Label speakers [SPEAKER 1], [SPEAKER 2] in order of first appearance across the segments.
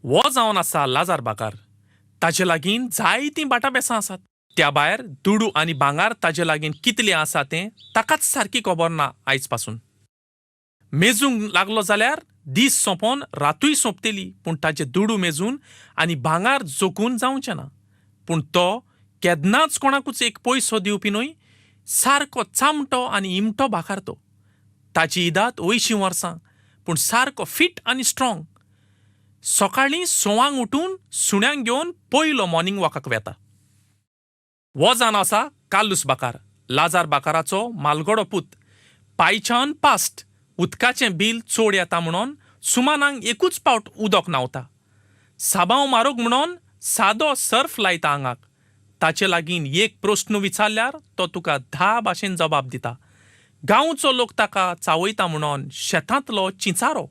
[SPEAKER 1] वो जावन आसा लाजार बाकार. ताचे लागीं जायतीं बाटा बेसां आसात. त्या भायर दुडू आनी भांगार ताचे लागीं कितलें आसा तें ताकाच सारकी खबर ना आयज पासून. मेजूंक लागलो जाल्यार दीस सोंपोवन रातूय सोंपतली पूण ताचे दुडू मेजून आनी भांगार जोखून जावचें ना. पूण तो केन्नाच कोणाकूच एक पयसो दिवपी न्हय, सारको चामटो आनी इमटो भाकार तो. ताची इदात 80 वर्सां पूण सारको फीट आनी स्ट्रॉंग. सकाळीं 6 उठून सुण्यांक घेवन पयलो मॉर्निंग वॉकाक वेता. वो जावन आसा काल्लूस बाकार, लाजार बाकाराचो मालगडो पूत. पायच्यान पास्ट उदकाचें बील चोड येता म्हणून सुमानांक एकूच पावट उदक न्हांवता. साबाव मारूंक म्हणून सादो सर्फ लायता आंगाक. ताचे लागीं एक प्रस्न विचारल्यार तो तुका 10 भाशेन जबाब दिता. गांवचो लोक ताका चावयता म्हणून शेतांतलो चिंचारो.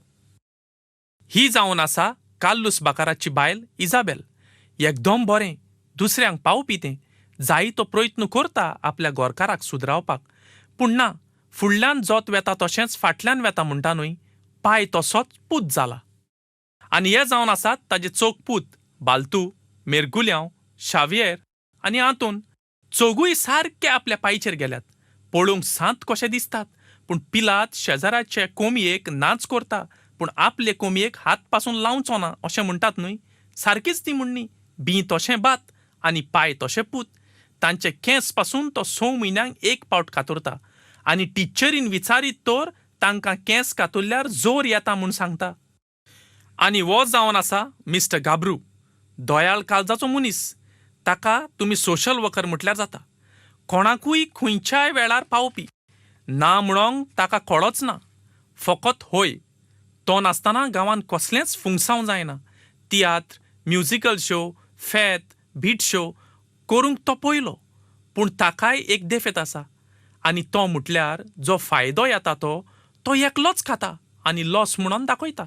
[SPEAKER 1] ही जावन आसा काल्लूस बाकाराची बायल इजाबेल. एकदम बरें, दुसऱ्यांक पावपी तें. जाय तो प्रयत्न करता आपल्या गोरकाराक सुदरावपाक. पूण ना, फुडल्यान जोत वेता तशेंच फाटल्यान वेता म्हणटा न्हय, पाय तसोच पूत जाला. आनी हे जावन आसात ताजे चोग पूत बालतू, मेरगुल्यांव, शावियर आनी आंतून. चोगूय सारके आपल्या पायचेर गेल्यात. पळोवंक सांत कशे दिसतात, पूण पिलात शेजाऱ्याचे कोमयेक नाच करता पूण आपले कोमयेक हात पासून लावचो ना अशें म्हणटात न्हय, सारकीच ती म्हणणी. बी तशें बात आनी पाय तशें पूत. तांचे केंस पासून तो 6 म्हयन्यांक एक पावट कातुरता आनी टिच्चरीन विचारीत तर तांकां केंस कातुरल्यार जोर येता म्हूण सांगता. आनी वो जावन आसा मिस्टर गाब्रू, दोयाल काळजाचो मनीस. ताका तुमी सोशल वर्कर म्हटल्यार जाता. कोणाकूय खंयच्याय वेळार पावपी. ना म्हणोंक ताका कळच ना, फकत होय. तो नासतना गांवांत कसलेंच फुंगसांव जायना. Tiatr, musical show, फेत, bit show करूंक तो पयलो. पूण ताकाय एक देफेत आसा आनी तो म्हटल्यार जो फायदो येता तो एकलोच खाता आनी लॉस म्हणून दाखयता.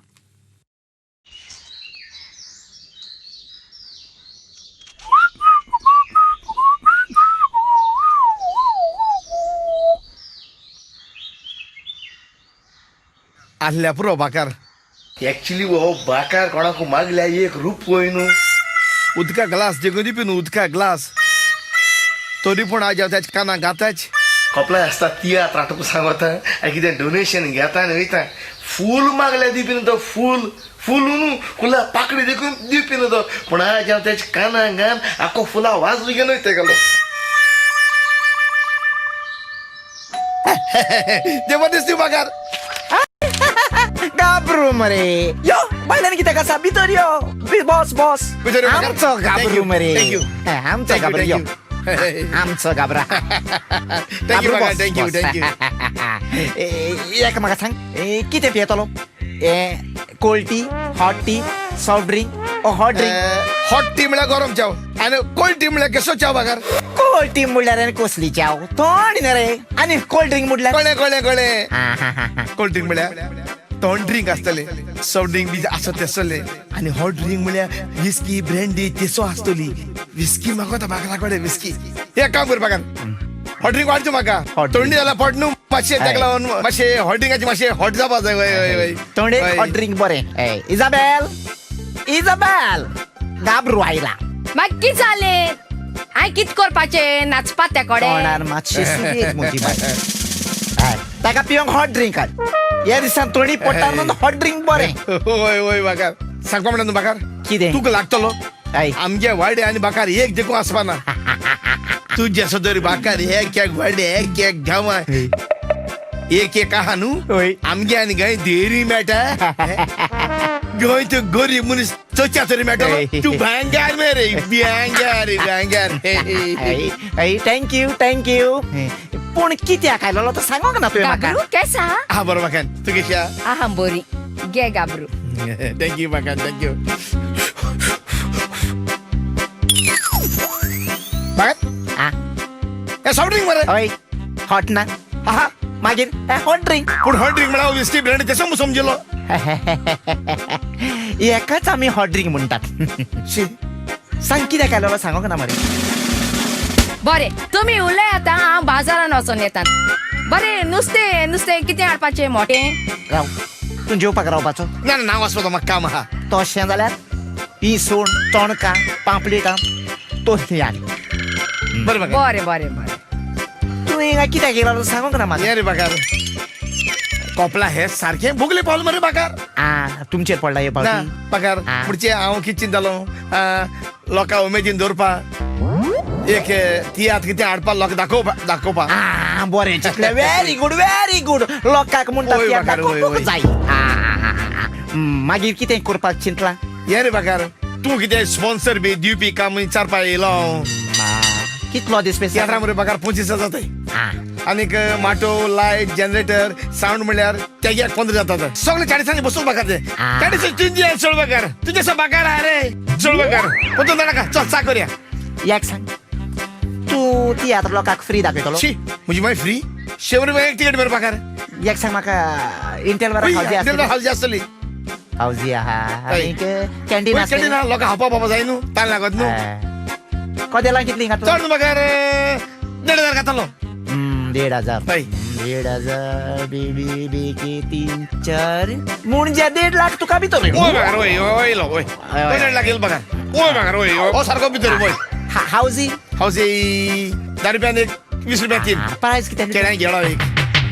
[SPEAKER 2] आसल्या पुरो बाकार.
[SPEAKER 3] एक्चुअली वो बाकार कोणाक मागल्या एक रूप पळय न्हू.
[SPEAKER 2] उदका ग्लास देखून दिपी न्हू, उदका ग्लास. तरी पूण आज हांव त्याच्या कानाक घाताच.
[SPEAKER 3] कपलाय आसता तियात्र आतां सांगता आनी कितें डोनेशन घेता आनी वयता. फूल मागल्या दिवपी न्हू तो, फूल फूल न्हू, फुलां पाकळी देखून दिवपी न्हू तो. पूण आज हांव त्याच्या कानाक घान आख्खो फुलां वाज घेवन वयता गेलो.
[SPEAKER 2] जबरदस्ती बाकार.
[SPEAKER 4] गाबरू मरे यो बायलांनी कितें आसा भितर यो. बॉस बॉस
[SPEAKER 2] भितर यो बाकार.
[SPEAKER 4] आमचो गाबरू मरे.
[SPEAKER 2] Thank you.
[SPEAKER 4] आमचो गाबरू यो. आमचो गाबरा.
[SPEAKER 2] थँक्यू बाकार, थँक्यू थँक्यू.
[SPEAKER 4] एक म्हाका सांग, कितें पियेतलो? Cold tea, hot tea, soft drink hot drink?
[SPEAKER 2] Hot tea म्हळ्यार गरम चाव आनी कोल्ड टी म्हळ्यार केसो चाव बाकार.
[SPEAKER 4] कोल्ड टी म्हणल्यार आनी कसली चाव? थोडी न्ही रे. आनी कोल्ड ड्रिंक म्हणल्यार?
[SPEAKER 2] कळ्ळें कळ्ळें कळ्ळें. कोल्ड ड्रिंक म्हळ्यार थोंड ड्रिंक आसतले, सॉफ्ट ड्रिंक बी आसत तेसले. आनी हॉट ड्रिंक म्हळ्यार विस्की ब्रँडी तेसो आसतली. विस्की मागता बाकरा कडेन विस्की. एक काम कर बाकार, हॉट ड्रिंक वाडचो म्हाका. थंडी जाल्यार पोट न्हू, मातशें ताका लागून मातशें हॉट ड्रिंकाची मातशें हॉट जावपा जाय. वय वय
[SPEAKER 4] थोडे हॉट ड्रिंक बरें. इजाबेल इजाबेल गाबरू आयला.
[SPEAKER 5] मागीर कित जालें? हांवें कित करपाचें? नाचपा ते
[SPEAKER 4] तोंडार
[SPEAKER 5] कडेन?
[SPEAKER 4] मातशी सुबेज मोठी बाय. ताका पिवंक हॉट ड्रिंक हाड. ह्या दिसान थोडी पडटा म्हणून हॉट ड्रिंक बरें.
[SPEAKER 2] वय वय बाकार. सांगपा म्हणटा न्हू बाकार,
[SPEAKER 4] कितें?
[SPEAKER 2] तुका लागतलो.
[SPEAKER 4] हय.
[SPEAKER 2] आमगे वाडे आनी बाकार एक देखून आसपाना. तुजे सदर बाकार एक एक वाडे एक एक गांवां एक एक आहा न्हू.
[SPEAKER 4] होय.
[SPEAKER 2] आमगे आनी गाय देरी मेळटा. गोंय तूं गरीब मनीस चोच्या तरी मेळटलो. तूं भांगार मरे, भांगार भांगार.
[SPEAKER 4] थँक्यू. पूण कित्याक आयलो तो सांगोंक ना तुवें म्हाका?
[SPEAKER 5] गाबरू केसा?
[SPEAKER 2] हा बरो बाकार. तूं कशी आहा?
[SPEAKER 5] आहा बरी. गे गाबरू.
[SPEAKER 2] थँक्यू बाकार, थँक्यू.
[SPEAKER 4] बघत
[SPEAKER 2] हे सॉफ्ट ड्रिंक मरे.
[SPEAKER 4] हय हॉट ना.
[SPEAKER 2] आहा.
[SPEAKER 4] मागीर हॉट ड्रिंक.
[SPEAKER 2] पूण हॉट ड्रिंक म्हळ्यार विस्की ब्रँडी तेसो मु समजिलो.
[SPEAKER 4] एकाच आमी हॉट ड्रिंक म्हणटात. सांग कित्याक आयलो सांगोंक ना मरे.
[SPEAKER 5] बरें, तुमी उलय आतां, हांव बाजारान वचोन येता. बरें, नुस्तें कितें हाडपाचें मोटें?
[SPEAKER 4] राव, तूं जेवपाक रावपाचो?
[SPEAKER 2] ना ना, हांव वचपाचो, म्हाका काम आहा.
[SPEAKER 4] तशें जाल्यार इसवण चोणकां पांपलेटां तोसली हाड
[SPEAKER 2] बरें बाकार
[SPEAKER 5] बरें बरें बरें
[SPEAKER 4] तूं हिंगा कित्याक येयलो सांगूंक ना म्हाका
[SPEAKER 2] ये रे बाकार कोपला हे सारखे भोगले पावल मरे बाकार
[SPEAKER 4] तुमचेर पडला हे
[SPEAKER 2] ना
[SPEAKER 4] पावटी
[SPEAKER 2] बाकार
[SPEAKER 4] आ.
[SPEAKER 2] पुढचे हांव कितें चिंतलो लोकां उमेदीन दवरपा एक तियात्र कितें हाडपा लोक दाखोवपा
[SPEAKER 4] बरें चिंतलें व्हेरी गुड लोकांक म्हणटा
[SPEAKER 2] ओय
[SPEAKER 4] ती
[SPEAKER 2] बाकार,
[SPEAKER 4] आतां
[SPEAKER 2] ओय,
[SPEAKER 4] कोणूच
[SPEAKER 2] ओय.
[SPEAKER 4] जाय मागीर कितें करपाक चिंतलां
[SPEAKER 2] ये रे बाकार तूं कितें स्पॉन्सर बी दिवपी काम विचारपा येयलो हांव
[SPEAKER 4] कितलो दीस
[SPEAKER 2] तियात्रा मरे बाकार 25,000 जाताय आनीक माटो लायट जनरेटर साऊंड म्हणल्यार तेगे 15 जातात सगळे 40 बसून बाकार ते 40 तुझे चल बाकार तुझे बाकार रे चल बाकार पोतून नाका चल चा करूया
[SPEAKER 4] याक सांग तूं तियात्र लोकांक फ्री दाखयतलो
[SPEAKER 2] शी म्हजी माय फ्री 100 रुपया एक तिकेट मरे बाकार
[SPEAKER 4] याक सांग म्हाका इंटेल वर
[SPEAKER 2] हावजी आसतली
[SPEAKER 4] हावजी आहा
[SPEAKER 2] हय.
[SPEAKER 4] आनीक कॅन्टीन
[SPEAKER 2] कॅन्टीन
[SPEAKER 4] आसतली
[SPEAKER 2] लोकां खावपा बाबा जाय न्हू ताण लागत न्हू
[SPEAKER 4] कदेलां कितली
[SPEAKER 2] चड न्हू बाकार 1,500 घातलो
[SPEAKER 4] 1,500
[SPEAKER 2] हय
[SPEAKER 4] 1,500 बेबी बेके 3 4 म्हणजे 1.5 लाख तुका भितर
[SPEAKER 2] ओय बाकार ओय ओयलो ओय 1,500 लागेल बाकार ओय बाकार ओय ओ सारको भितर ओय
[SPEAKER 4] हावजी
[SPEAKER 2] हावजी 10 रुपयान एक 20 रुपया तीन
[SPEAKER 4] प्रायस कितें
[SPEAKER 2] केळ्यां गेलो एक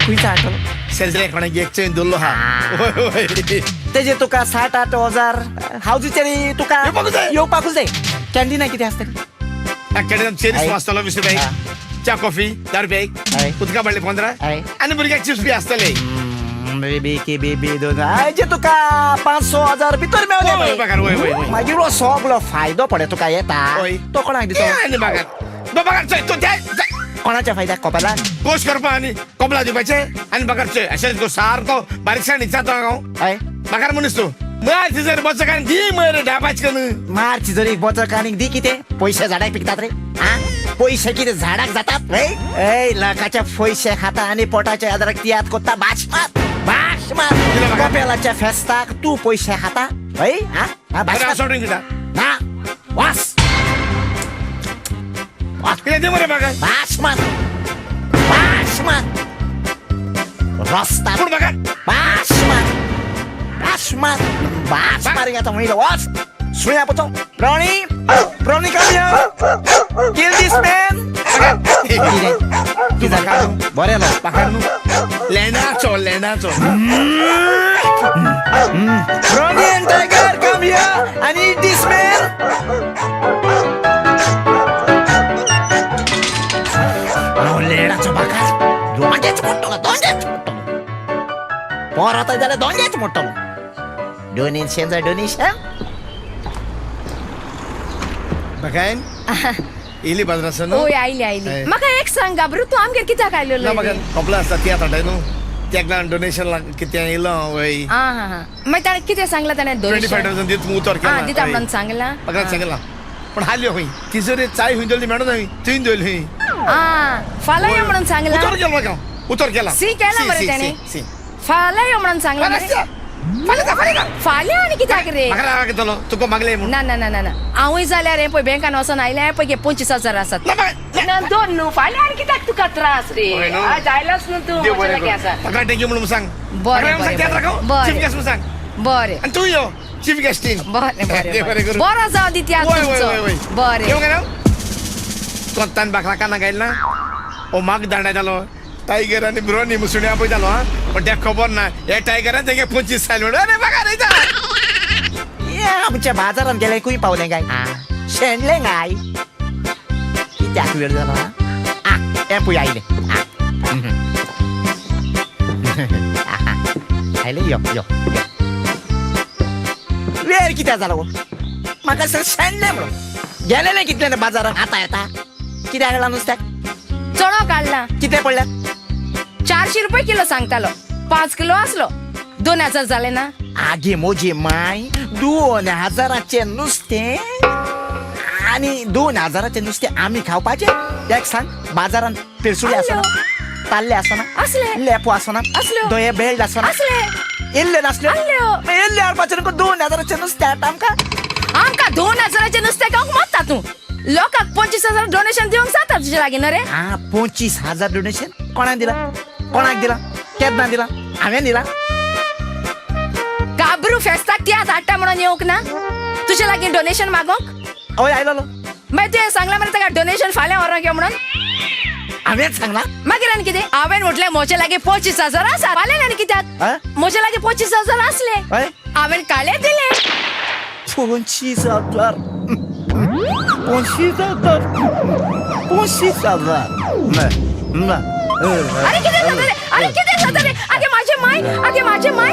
[SPEAKER 4] खंयचा हाडटलो
[SPEAKER 2] सेल्सरे कोणाक एक चेन दवरलो हा ओय ओय
[SPEAKER 4] तेजे तुका 7-8 हजार हावजीचेर तुका
[SPEAKER 2] येवपाकूच जाय.
[SPEAKER 4] येवपाकूच जाय कॅन्टीना कितें आसतली
[SPEAKER 2] केळ्यां चेरीस
[SPEAKER 4] हय.
[SPEAKER 2] वाजतलो 20 रुपया
[SPEAKER 4] हा.
[SPEAKER 2] एक च्या कॉफी 10 रुपया एक
[SPEAKER 4] हय.
[SPEAKER 2] उदका पडले 15
[SPEAKER 4] हय.
[SPEAKER 2] आनी भुरग्याक चिप्स बी आसतले
[SPEAKER 4] बेबी के बेबी दोन जे तुका 500 हजार भितर
[SPEAKER 2] ओय
[SPEAKER 4] मेळले
[SPEAKER 2] बाकार ओय ओय ओय
[SPEAKER 4] मागीर हो सगळो फायदो पडे तुका येता
[SPEAKER 2] हय.
[SPEAKER 4] तो कोणाक दितो
[SPEAKER 2] आनी बाकार बाकार चय तो त्या
[SPEAKER 4] कोणाच्या फायद्याक कपला
[SPEAKER 2] कोश करपा आनी कपला दिवपाचे आनी बाकार चय अशें सारको बारीकसाण इचारतो हांव
[SPEAKER 4] हय
[SPEAKER 2] बाकार मनीस तूं मार तिजर बस काय दी मरे ढापाच कन
[SPEAKER 4] मार्च जरी बचत आनीक दी कितें पयशे झाडाक पिकतात रे पैसे कितें झाडाक जातात रे ए लाखाचे पैसे खाता आनी पोटाच्या आदाराक तियात कोत्ता बाश मार कपेलाच्या फेस्ताक तूं पैसे खाता हय
[SPEAKER 2] अरे असो ड्रिंक दिता
[SPEAKER 4] ना वास
[SPEAKER 2] कितें दे मरे बाकार
[SPEAKER 4] बाश मार रस्ता
[SPEAKER 2] पूण बाकार
[SPEAKER 4] बाश मार आता म्हणलं वास सुया पतो Brownie come here kill this man बरें लो
[SPEAKER 2] बाकार न्हू लेंडाचो
[SPEAKER 4] Brownie and Tiger come here and eat this man लेडाचो बाकार दोंगेच मोडटलो पोरात जाल्यार दोंगेच मोडटलो डोनेशन
[SPEAKER 2] बाकायन येयली बाजारासन न्हू
[SPEAKER 5] ओय आयली आयली
[SPEAKER 2] हय.
[SPEAKER 5] म्हाका एक सांग गाबरू तू आमगेर कित्याक
[SPEAKER 2] ना
[SPEAKER 5] आयलो
[SPEAKER 2] बाकार कपला आसता ती आतां न्हू त्याक लागून डोनेशन कितें येयलो वय
[SPEAKER 5] हा मागीर ताणें कितें सांगलां ताणें
[SPEAKER 2] 25,000 दित मू उतर
[SPEAKER 5] हा दिता
[SPEAKER 2] केला
[SPEAKER 5] म्हणून सांगलां
[SPEAKER 2] बाकार सांगला पण हाल्यो खंय तिजोरी चाय हुंय दवरली मेळना थंय थंय दवरली
[SPEAKER 5] फाल्यां यो म्हणून सांगलां
[SPEAKER 2] उतर केलो बाका उतर केला
[SPEAKER 5] सी केला मरे ताणें
[SPEAKER 2] सी
[SPEAKER 5] फाल्यां यो म्हणून सांगलां मरे. फाल्यां आनी कित्याक रे
[SPEAKER 2] बाकार घेतलो तुका मागले म्हणून
[SPEAKER 5] ना ना ना ना ना हांवूय जाल्यार हे पळय बँकान वचोन आयलें पळय 25,000 आसात
[SPEAKER 2] ना बाकार
[SPEAKER 5] ना दोन न्हू फाल्यां आनी कित्याक तुका त्रास रे
[SPEAKER 2] होय न्हू.
[SPEAKER 5] आज आयलाच न्हू तूं
[SPEAKER 2] देव
[SPEAKER 5] म्हज्या
[SPEAKER 2] बरें
[SPEAKER 5] लागीं आसा
[SPEAKER 2] बाकार टेंक्यू म्हणून सांग
[SPEAKER 5] बरें,
[SPEAKER 2] बाकार
[SPEAKER 5] बरें,
[SPEAKER 2] त्यात
[SPEAKER 5] बरें.
[SPEAKER 2] राखो
[SPEAKER 5] बरें.
[SPEAKER 2] चीफ गेस्ट म्हणून सांग
[SPEAKER 5] बरें
[SPEAKER 2] आणि तू यो चीफ गेस्टीन
[SPEAKER 5] बरें
[SPEAKER 2] देव बरें
[SPEAKER 5] बरें
[SPEAKER 2] करूं.
[SPEAKER 5] बरो जावं दी त्या
[SPEAKER 2] वय वय वय वय
[SPEAKER 5] तुमचो बरें
[SPEAKER 2] येऊ का कोत्तान बाकला काना गायल ना ओ माग दांडा जालो टायगर आणि ब्रोनी मुसुणी आपय जालो हा पण त्या खबर ना हे टायगरान तेगे 25 साल म्हणून अरे बाका रे
[SPEAKER 4] आमच्या बाजारात गेले कुई पावले काय शेणले काय कित्याक वेळ जालो हे पुय आयले आयले यो वेळ कित्याक जालो म्हाका सर शेणले म्हणून गेलेले कितले बाजारात आता येता कित्याक लागला नुस्त्याक
[SPEAKER 5] चणो काडला
[SPEAKER 4] कितले पडल्या
[SPEAKER 5] 400 रुपये किलो सांगतालो 5 किलो आसलो 2,000 जाले ना
[SPEAKER 4] आगे मोजे माय 2,000चे नुस्तें आणि 2,000चे नुस्तें आमी खावपाचे एक सांग बाजारात पिरसुली आसना ताल्ले आसना
[SPEAKER 5] असले
[SPEAKER 4] लेपो आसना
[SPEAKER 5] असल्यो.
[SPEAKER 4] दोये बेल्ट आसना
[SPEAKER 5] असले
[SPEAKER 4] इल्ले नासल्यो
[SPEAKER 5] आहल्यो.
[SPEAKER 4] इल्ले हाडपाचे नको 2,000चे नुस्तें हाड आमकां
[SPEAKER 5] 2,000चे नुस्तें खावंक मागता तूं लोकांक 25,000 डोनेशन दिवंक जाता तुज्या लागीं न्हू रे
[SPEAKER 4] 25,000 डोनेशन कोणाक दिला केन्ना दिला हांवें दिला
[SPEAKER 5] गाबरू फेस्ताक तियात हाडटा म्हणून येवंक ना तुझ्या लागीं डोनेशन मागोंक
[SPEAKER 4] हय आयलो
[SPEAKER 5] मागीर तुवें सांगला मरे ताका डोनेशन फाल्यां व्हरोंक यो म्हणून
[SPEAKER 4] हांवेंच सांगला
[SPEAKER 5] मागीर आनी कितें हांवें म्हटलें म्हजे लागीं 25,000 आसा फाल्यां आनी कित्याक
[SPEAKER 4] हा?
[SPEAKER 5] म्हजे लागीं 25,000 आसले
[SPEAKER 4] हय
[SPEAKER 5] हांवें काले दिले
[SPEAKER 4] 25,000 25,000 25,000
[SPEAKER 5] अरे कितें जाता रे अरे कितें जाता रे आगे माझे माय